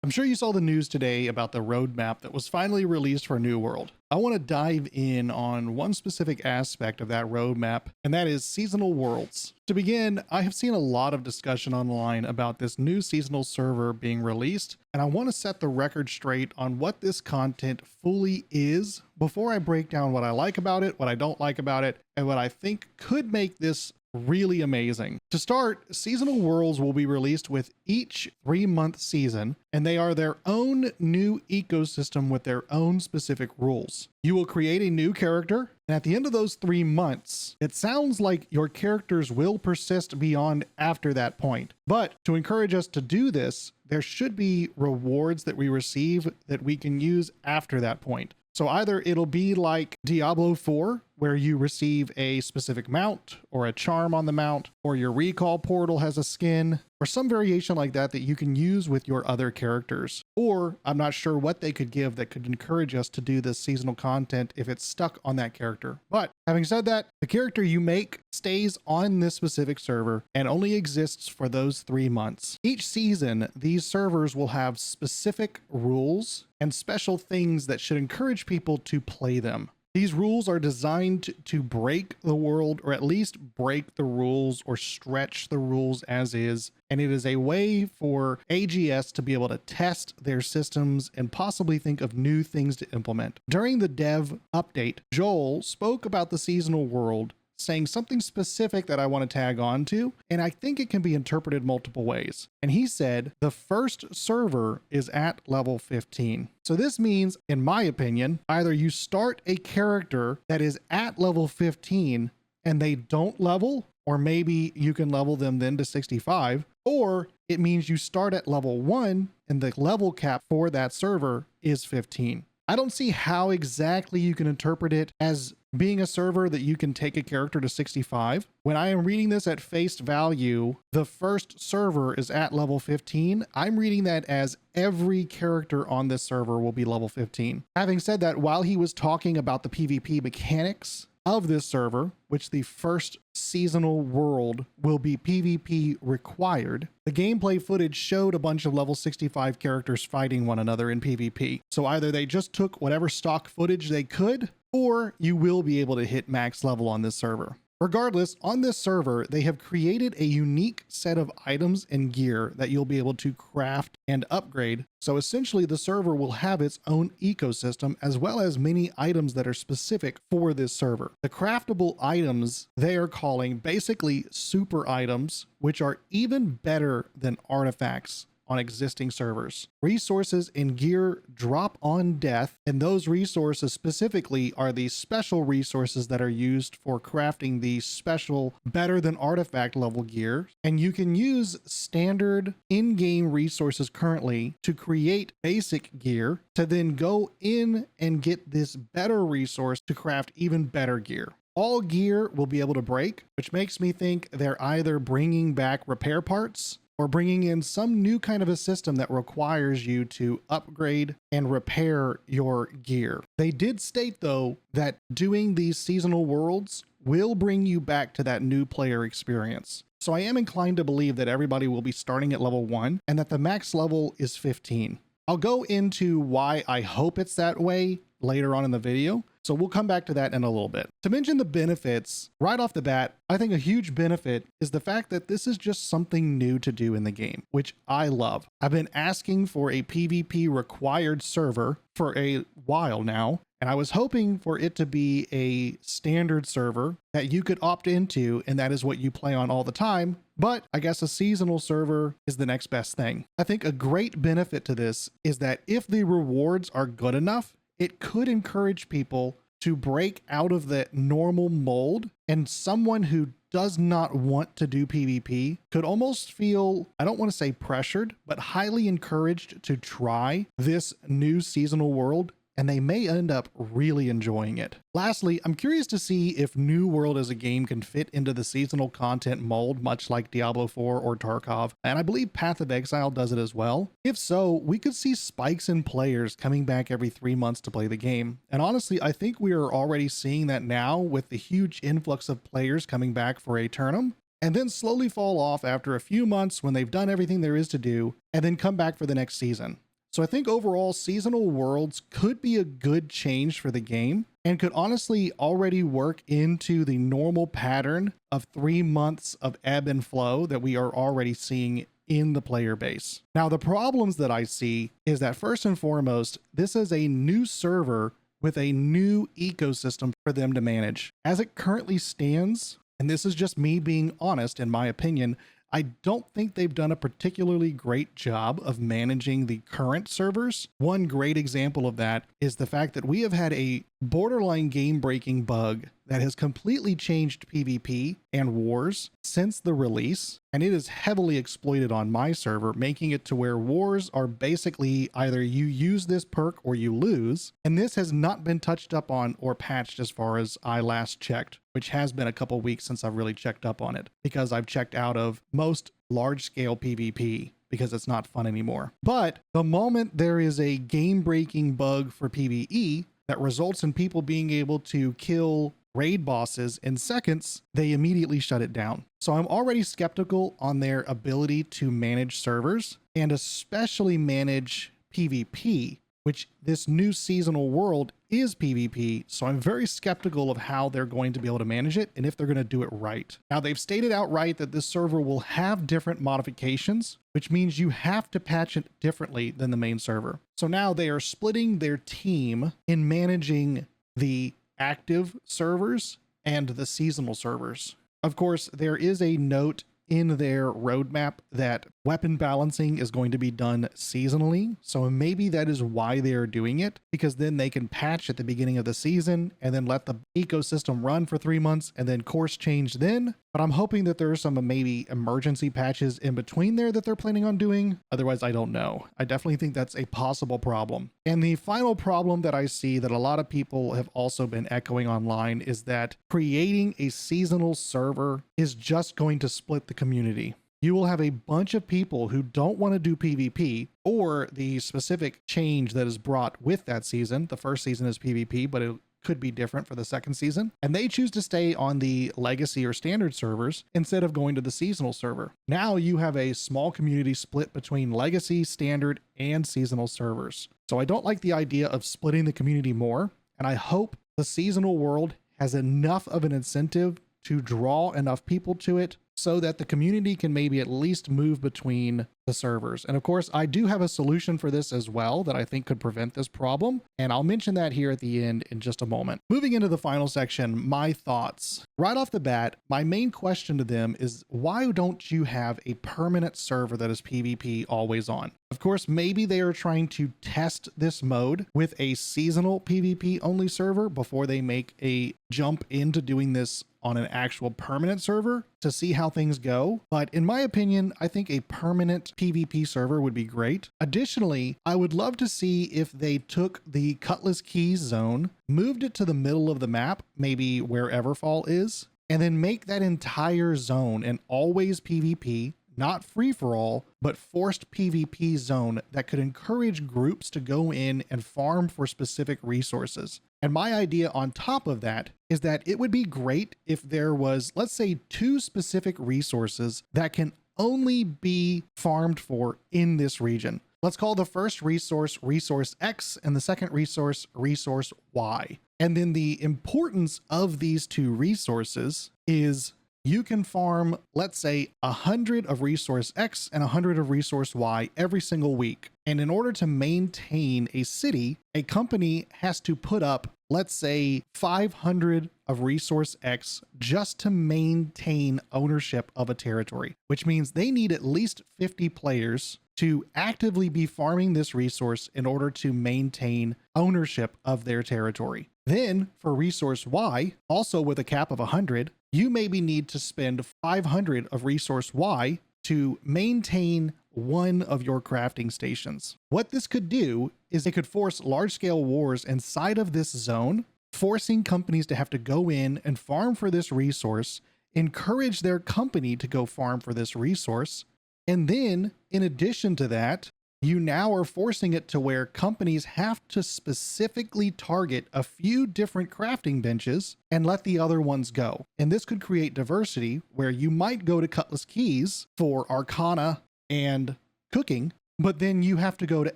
I'm sure you saw the news today about the roadmap that was finally released for New World. I want to dive in on one specific aspect of that roadmap, and that is seasonal worlds. To begin, I have seen a lot of discussion online about this new seasonal server being released, and I want to set the record straight on what this content fully is before I break down what I like about it, what I don't like about it, and what I think could make this really amazing. To start, seasonal worlds will be released with each 3-month season, and they are their own new ecosystem with their own specific rules. You will create a new character, and at the end of those 3 months, it sounds like your characters will persist beyond after that point. But to encourage us to do this, there should be rewards that we receive that we can use after that point. So either it'll be like Diablo 4, where you receive a specific mount or a charm on the mount, or your recall portal has a skin, or some variation like that that you can use with your other characters. Or I'm not sure what they could give that could encourage us to do this seasonal content if it's stuck on that character. But having said that, the character you make stays on this specific server and only exists for those 3 months. Each season, these servers will have specific rules and special things that should encourage people to play them. These rules are designed to break the world, or at least break the rules or stretch the rules as is. And it is a way for AGS to be able to test their systems and possibly think of new things to implement. During the dev update, Joel spoke about the seasonal world, saying something specific that I want to tag on to, and I think it can be interpreted multiple ways. And he said the first server is at level 15. So this means, in my opinion, either you start a character that is at level 15 and they don't level, or maybe you can level them then to 65, or it means you start at level 1 and the level cap for that server is 15. I don't see how exactly you can interpret it as being a server that you can take a character to 65. When I am reading this at face value, the first server is at level 15. I'm reading that as every character on this server will be level 15. Having said that, while he was talking about the PvP mechanics of this server, which the first seasonal world will be PvP required, the gameplay footage showed a bunch of level 65 characters fighting one another in PvP. So either they just took whatever stock footage they could, or you will be able to hit max level on this server. Regardless, on this server, they have created a unique set of items and gear that you'll be able to craft and upgrade. So essentially the server will have its own ecosystem as well as many items that are specific for this server. The craftable items they are calling basically super items, which are even better than artifacts on existing servers. Resources and gear drop on death, and those resources specifically are the special resources that are used for crafting the special better than artifact level gear. And you can use standard in-game resources currently to create basic gear to then go in and get this better resource to craft even better gear. All gear will be able to break, which makes me think they're either bringing back repair parts or bringing in some new kind of a system that requires you to upgrade and repair your gear. They did state, though, that doing these seasonal worlds will bring you back to that new player experience. So I am inclined to believe that everybody will be starting at level 1 and that the max level is 15. I'll go into why I hope it's that way later on in the video, so we'll come back to that in a little bit. To mention the benefits, right off the bat, I think a huge benefit is the fact that this is just something new to do in the game, which I love. I've been asking for a PvP required server for a while now, and I was hoping for it to be a standard server that you could opt into, and that is what you play on all the time. But I guess a seasonal server is the next best thing. I think a great benefit to this is that if the rewards are good enough, it could encourage people to break out of the normal mold, and someone who does not want to do PvP could almost feel, I don't want to say pressured, but highly encouraged to try this new seasonal world, and they may end up really enjoying it. Lastly, I'm curious to see if New World as a game can fit into the seasonal content mold, much like Diablo 4 or Tarkov, and I believe Path of Exile does it as well. If so, we could see spikes in players coming back every 3 months to play the game. And honestly, I think we are already seeing that now with the huge influx of players coming back for Aeternum, and then slowly fall off after a few months when they've done everything there is to do, and then come back for the next season. So I think overall seasonal worlds could be a good change for the game and could honestly already work into the normal pattern of 3 months of ebb and flow that we are already seeing in the player base. Now, the problems that I see is that first and foremost, this is a new server with a new ecosystem for them to manage. As it currently stands, and this is just me being honest in my opinion, I don't think they've done a particularly great job of managing the current servers. One great example of that is the fact that we have had a borderline game-breaking bug that has completely changed PvP and wars since the release, and it is heavily exploited on my server, making it to where wars are basically either you use this perk or you lose, and this has not been touched up on or patched as far as I last checked, which has been a couple weeks since I've really checked up on it, because I've checked out of most large-scale PvP because it's not fun anymore. But the moment there is a game-breaking bug for PvE that results in people being able to kill raid bosses in seconds, they immediately shut it down. So I'm already skeptical on their ability to manage servers and especially manage PvP, which this new seasonal world is PvP. So I'm very skeptical of how they're going to be able to manage it and if they're going to do it right. Now, they've stated outright that this server will have different modifications, which means you have to patch it differently than the main server. So now they are splitting their team in managing the active servers and the seasonal servers. Of course, there is a note in their roadmap that weapon balancing is going to be done seasonally. So maybe that is why they are doing it, because then they can patch at the beginning of the season and then let the ecosystem run for 3 months and then course change then. But I'm hoping that there are some maybe emergency patches in between there that they're planning on doing. Otherwise, I don't know. I definitely think that's a possible problem. And the final problem that I see that a lot of people have also been echoing online is that creating a seasonal server is just going to split the community. You will have a bunch of people who don't want to do PvP or the specific change that is brought with that season. The first season is PvP, but it could be different for the second season. And they choose to stay on the legacy or standard servers instead of going to the seasonal server. Now you have a small community split between legacy, standard, and seasonal servers. So I don't like the idea of splitting the community more. And I hope the seasonal world has enough of an incentive to draw enough people to it so that the community can maybe at least move between the servers. And of course, I do have a solution for this as well that I think could prevent this problem, and I'll mention that here at the end in just a moment. Moving into the final section, my thoughts. Right off the bat, my main question to them is, why don't you have a permanent server that is PvP always on? Of course, maybe they are trying to test this mode with a seasonal PvP only server before they make a jump into doing this on an actual permanent server to see how things go. But in my opinion, I think a permanent PvP server would be great. Additionally, I would love to see if they took the Cutlass Keys zone, moved it to the middle of the map, maybe where Everfall is, and then make that entire zone an always PvP, not free for all, but forced PvP zone that could encourage groups to go in and farm for specific resources. And my idea on top of that is that it would be great if there was, let's say, 2 specific resources that can only be farmed for in this region. Let's call the first resource Resource X and the second resource Resource Y. And then the importance of these 2 resources is you can farm, let's say, 100 of Resource X and 100 of Resource Y every single week. And in order to maintain a city, a company has to put up, let's say, 500 of Resource X just to maintain ownership of a territory, which means they need at least 50 players to actively be farming this resource in order to maintain ownership of their territory. Then for Resource Y, also with a cap of 100, you maybe need to spend 500 of Resource Y to maintain one of your crafting stations. What this could do is it could force large-scale wars inside of this zone, forcing companies to have to go in and farm for this resource, encourage their company to go farm for this resource, and then in addition to that, you now are forcing it to where companies have to specifically target a few different crafting benches and let the other ones go. And this could create diversity where you might go to Cutlass Keys for Arcana and cooking, but then you have to go to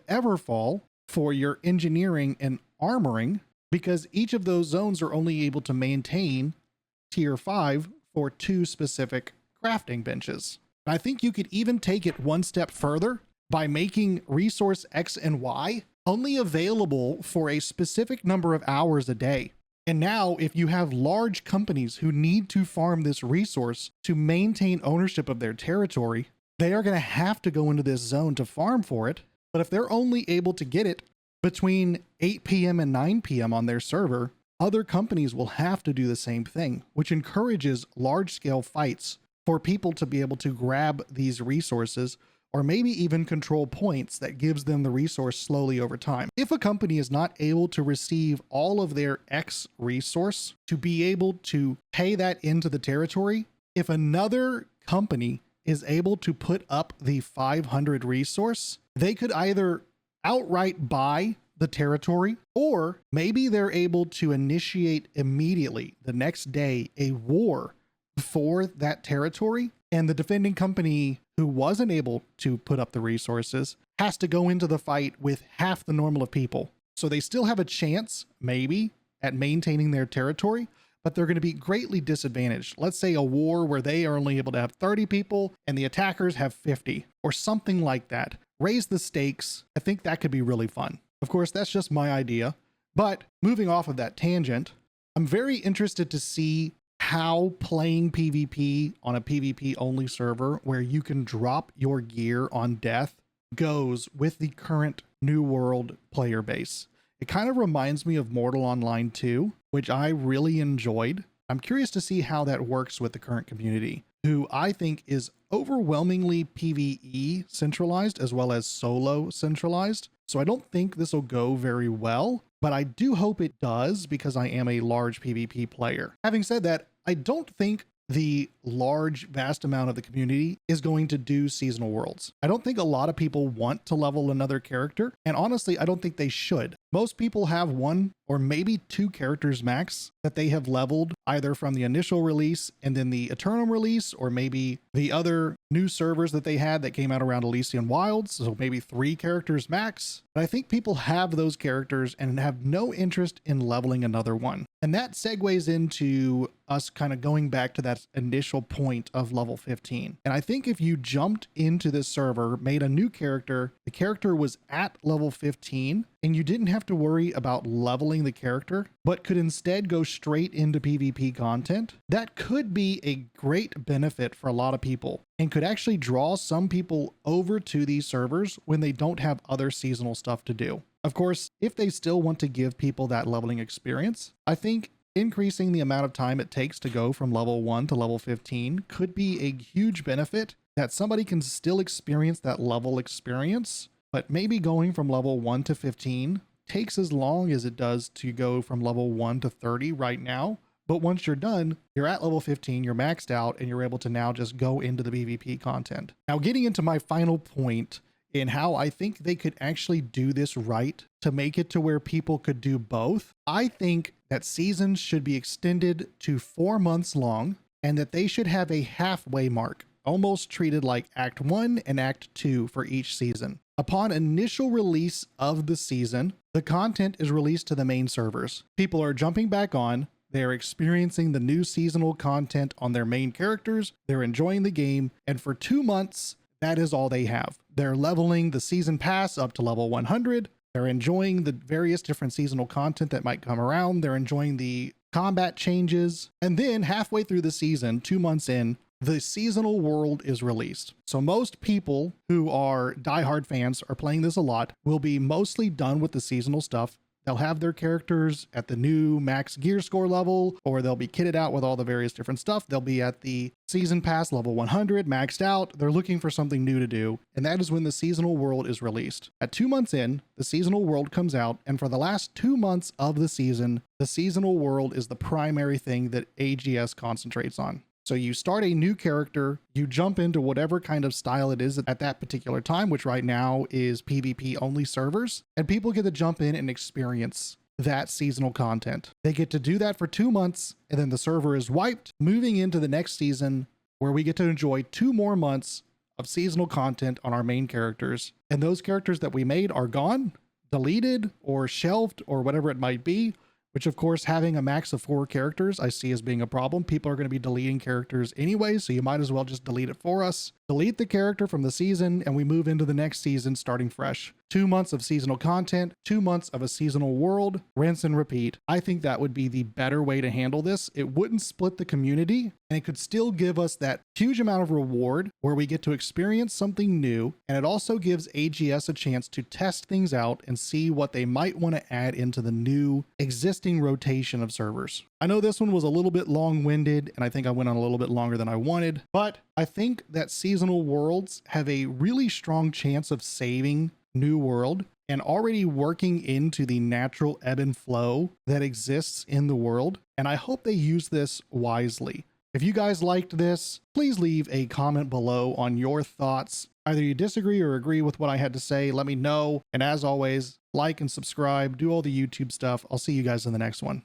Everfall for your engineering and armoring, because each of those zones are only able to maintain tier 5 for 2 specific crafting benches. And I think you could even take it one step further by making resource X and Y only available for a specific number of hours a day. And now, if you have large companies who need to farm this resource to maintain ownership of their territory, they are going to have to go into this zone to farm for it. But if they're only able to get it between 8 p.m. and 9 p.m. on their server, other companies will have to do the same thing, which encourages large-scale fights for people to be able to grab these resources, or maybe even control points that gives them the resource slowly over time. If a company is not able to receive all of their X resource to be able to pay that into the territory, if another company is able to put up the 500 resource, they could either outright buy the territory, or maybe they're able to initiate immediately the next day a war for that territory, and the defending company who wasn't able to put up the resources has to go into the fight with half the normal of people. So they still have a chance, maybe, at maintaining their territory, but they're going to be greatly disadvantaged. Let's say a war where they are only able to have 30 people and the attackers have 50, or something like that. Raise the stakes. I think that could be really fun. Of course, that's just my idea, but moving off of that tangent, I'm very interested to see how playing PvP on a PvP only server where you can drop your gear on death goes with the current New World player base. It kind of reminds me of Mortal Online 2, which I really enjoyed. I'm curious to see how that works with the current community, who I think is overwhelmingly PvE centralized as well as solo centralized. So I don't think this will go very well, but I do hope it does because I am a large PvP player. Having said that, I don't think the vast amount of the community is going to do seasonal worlds. I don't think a lot of people want to level another character, and honestly, I don't think they should. Most people have 1 or maybe 2 characters max that they have leveled either from the initial release and then the Aeternum release, or maybe the other new servers that they had that came out around Elysian Wilds, so maybe 3 characters max. But I think people have those characters and have no interest in leveling another one. And that segues into us kind of going back to that initial point of level 15. And I think if you jumped into this server, made a new character, the character was at level 15, and you didn't have to worry about leveling the character, but could instead go straight into PvP content, that could be a great benefit for a lot of people and could actually draw some people over to these servers when they don't have other seasonal stuff to do. Of course, if they still want to give people that leveling experience, I think increasing the amount of time it takes to go from level 1 to level 15 could be a huge benefit, that somebody can still experience that level experience, but maybe going from level 1 to 15 takes as long as it does to go from level 1 to 30 right now. But once you're done, you're at level 15, you're maxed out, and you're able to now just go into the PvP content. Now, getting into my final point in how I think they could actually do this right to make it to where people could do both, I think that seasons should be extended to 4 months long, and that they should have a halfway mark, almost treated like Act 1 and Act 2 for each season. Upon initial release of the season, the content is released to the main servers. People are jumping back on, they're experiencing the new seasonal content on their main characters, they're enjoying the game, and for 2 months, that is all they have. They're leveling the season pass up to level 100, they're enjoying the various different seasonal content that might come around, they're enjoying the combat changes, and then halfway through the season, 2 months in, the seasonal world is released. So most people who are diehard fans are playing this a lot will be mostly done with the seasonal stuff. They'll have their characters at the new max gear score level, or they'll be kitted out with all the various different stuff. They'll be at the season pass level 100, maxed out. They're looking for something new to do. And that is when the seasonal world is released. At 2 months in, the seasonal world comes out. And for the last 2 months of the seasonal world is the primary thing that AGS concentrates on. So you start a new character, you jump into whatever kind of style it is at that particular time, which right now is PvP only servers, and people get to jump in and experience that seasonal content. They get to do that for 2 months, and then the server is wiped, moving into the next season where we get to enjoy 2 more months of seasonal content on our main characters, and those characters that we made are gone, deleted, or shelved, or whatever it might be, which of course having a max of 4 characters I see as being a problem. People are going to be deleting characters anyway, so you might as well just delete it for us. Delete the character from the season and we move into the next season starting fresh. 2 months of seasonal content, 2 months of a seasonal world, rinse and repeat. I think that would be the better way to handle this. It wouldn't split the community and it could still give us that huge amount of reward where we get to experience something new, and it also gives AGS a chance to test things out and see what they might want to add into the new existing rotation of servers. I know this one was a little bit long-winded and I think I went on a little bit longer than I wanted, but I think that seasonal worlds have a really strong chance of saving New World and already working into the natural ebb and flow that exists in the world. And I hope they use this wisely. If you guys liked this, please leave a comment below on your thoughts. Either you disagree or agree with what I had to say, let me know. And as always, like and subscribe, do all the YouTube stuff. I'll see you guys in the next one.